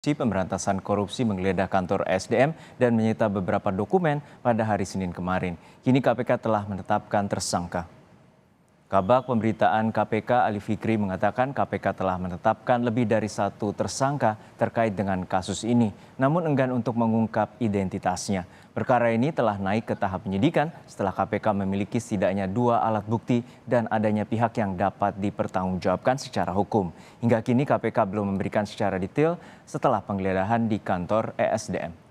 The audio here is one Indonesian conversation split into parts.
Komisi Pemberantasan Korupsi menggeledah kantor SDM dan menyita beberapa dokumen pada hari Senin kemarin. Kini KPK telah menetapkan tersangka. Kabag Pemberitaan KPK Ali Fikri mengatakan KPK telah menetapkan lebih dari satu tersangka terkait dengan kasus ini, namun enggan untuk mengungkap identitasnya. Perkara ini telah naik ke tahap penyidikan setelah KPK memiliki setidaknya 2 alat bukti dan adanya pihak yang dapat dipertanggungjawabkan secara hukum. Hingga kini KPK belum memberikan secara detail setelah penggeledahan di kantor ESDM.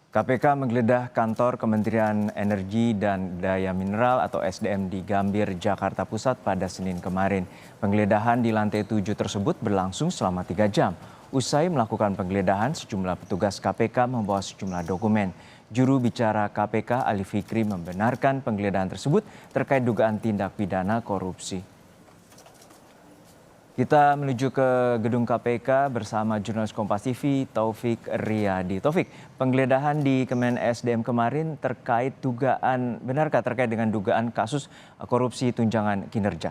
KPK menggeledah kantor Kementerian Energi dan Daya Mineral atau SDM di Gambir, Jakarta Pusat pada Senin kemarin. Penggeledahan di lantai 7 tersebut berlangsung selama 3 jam. Usai melakukan penggeledahan, sejumlah petugas KPK membawa sejumlah dokumen. Juru bicara KPK Ali Fikri membenarkan penggeledahan tersebut terkait dugaan tindak pidana korupsi. Kita menuju ke gedung KPK bersama jurnalis Kompas TV Taufik Riyadi. Taufik, penggeledahan di Kemen SDM kemarin benarkah terkait dengan dugaan kasus korupsi tunjangan kinerja?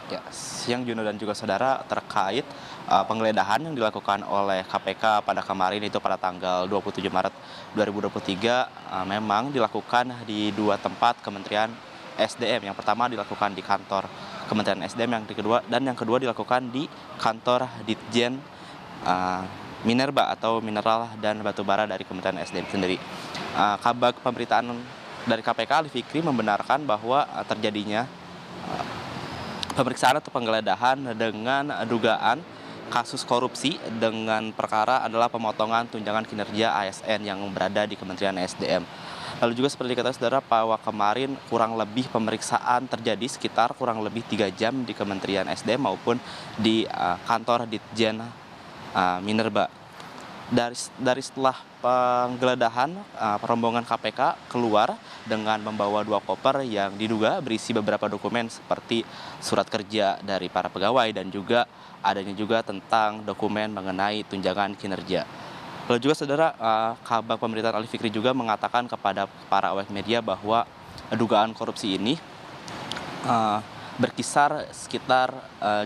Ya, siang Juno dan juga saudara terkait penggeledahan yang dilakukan oleh KPK pada kemarin itu pada tanggal 27 Maret 2023 memang dilakukan di 2 tempat Kementerian SDM. Yang pertama dilakukan di kantor Kementerian SDM, yang kedua dilakukan di kantor Ditjen Minerba atau Mineral dan Batubara dari Kementerian SDM sendiri. Kabag Pemberitaan dari KPK Ali Fikri membenarkan bahwa terjadinya pemeriksaan atau penggeledahan dengan dugaan kasus korupsi dengan perkara adalah pemotongan tunjangan kinerja ASN yang berada di Kementerian SDM. Lalu juga seperti diketahui saudara bahwa kemarin kurang lebih pemeriksaan terjadi sekitar kurang lebih 3 jam di Kementerian SDM maupun di kantor Ditjen Minerba. Dari setelah penggeledahan, rombongan KPK keluar dengan membawa 2 koper yang diduga berisi beberapa dokumen seperti surat kerja dari para pegawai dan juga adanya juga tentang dokumen mengenai tunjangan kinerja. Lalu juga saudara, Kabag Pemberitaan Ali Fikri juga mengatakan kepada para awak media bahwa dugaan korupsi ini berkisar sekitar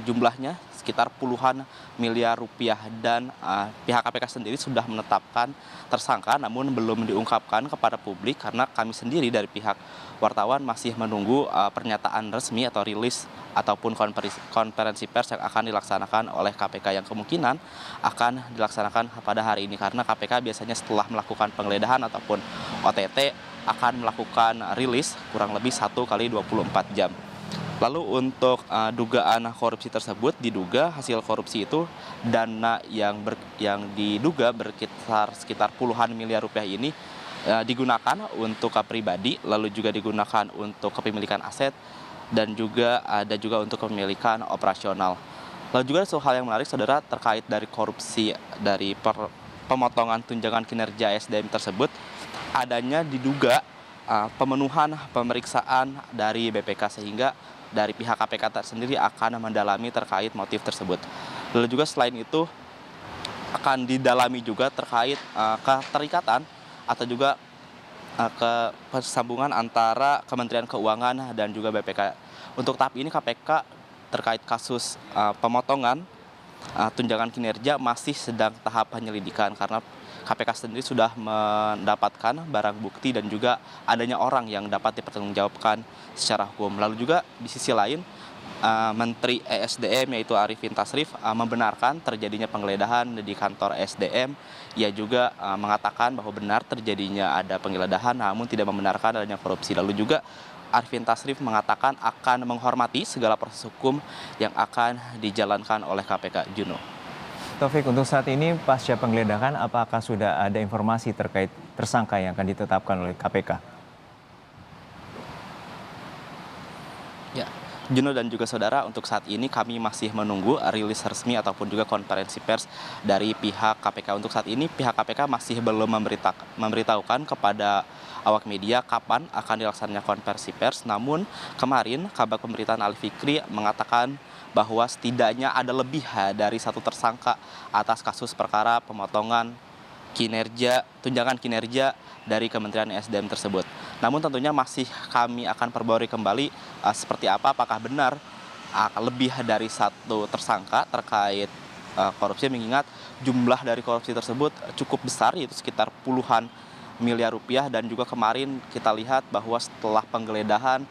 jumlahnya sekitar puluhan miliar rupiah dan pihak KPK sendiri sudah menetapkan tersangka namun belum diungkapkan kepada publik karena kami sendiri dari pihak wartawan masih menunggu pernyataan resmi atau rilis ataupun konferensi pers yang akan dilaksanakan oleh KPK yang kemungkinan akan dilaksanakan pada hari ini karena KPK biasanya setelah melakukan penggeledahan ataupun OTT akan melakukan rilis kurang lebih 1 kali 24 jam. Lalu untuk dugaan korupsi tersebut diduga hasil korupsi itu dana yang diduga berkisar sekitar puluhan miliar rupiah ini digunakan untuk pribadi, lalu juga digunakan untuk kepemilikan aset dan juga ada juga untuk kepemilikan operasional. Lalu juga suatu hal yang menarik saudara terkait dari korupsi dari pemotongan tunjangan kinerja SDM tersebut adanya diduga pemenuhan pemeriksaan dari BPK sehingga dari pihak KPK sendiri akan mendalami terkait motif tersebut. Lalu juga selain itu akan didalami juga terkait keterikatan atau juga kesambungan antara Kementerian Keuangan dan juga BPK. Untuk tahap ini KPK terkait kasus pemotongan tunjangan kinerja masih sedang tahap penyelidikan karena KPK sendiri sudah mendapatkan barang bukti dan juga adanya orang yang dapat dipertanggungjawabkan secara hukum. Lalu juga di sisi lain Menteri ESDM yaitu Arifin Tasrif membenarkan terjadinya penggeledahan di kantor SDM. Ia juga mengatakan bahwa benar terjadinya ada penggeledahan namun tidak membenarkan adanya korupsi. Lalu juga Arifin Tasrif mengatakan akan menghormati segala proses hukum yang akan dijalankan oleh KPK. Juno. Taufik, untuk saat ini pasca penggeledahan apakah sudah ada informasi terkait tersangka yang akan ditetapkan oleh KPK? Ya, Juno dan juga saudara, untuk saat ini kami masih menunggu rilis resmi ataupun juga konferensi pers dari pihak KPK. Untuk saat ini pihak KPK masih belum memberitahukan kepada awak media kapan akan dilaksanakan konferensi pers. Namun kemarin Kabag Pemberitaan Ali Fikri mengatakan bahwa setidaknya ada lebih dari satu tersangka atas kasus perkara pemotongan tunjangan kinerja dari Kementerian SDM tersebut. Namun tentunya masih kami akan perbarui kembali seperti apa, apakah benar lebih dari satu tersangka terkait korupsi, mengingat jumlah dari korupsi tersebut cukup besar, yaitu sekitar puluhan miliar rupiah. Dan juga kemarin kita lihat bahwa setelah penggeledahan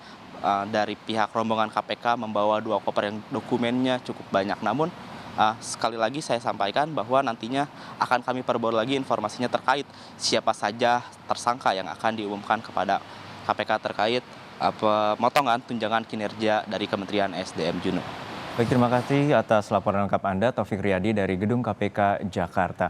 dari pihak rombongan KPK membawa 2 koper yang dokumennya cukup banyak. Namun sekali lagi saya sampaikan bahwa nantinya akan kami perbarui lagi informasinya terkait siapa saja tersangka yang akan diumumkan kepada KPK terkait pemotongan tunjangan kinerja dari Kementerian SDM, Juno. Baik, terima kasih atas laporan lengkap Anda, Taufik Riyadi dari Gedung KPK Jakarta.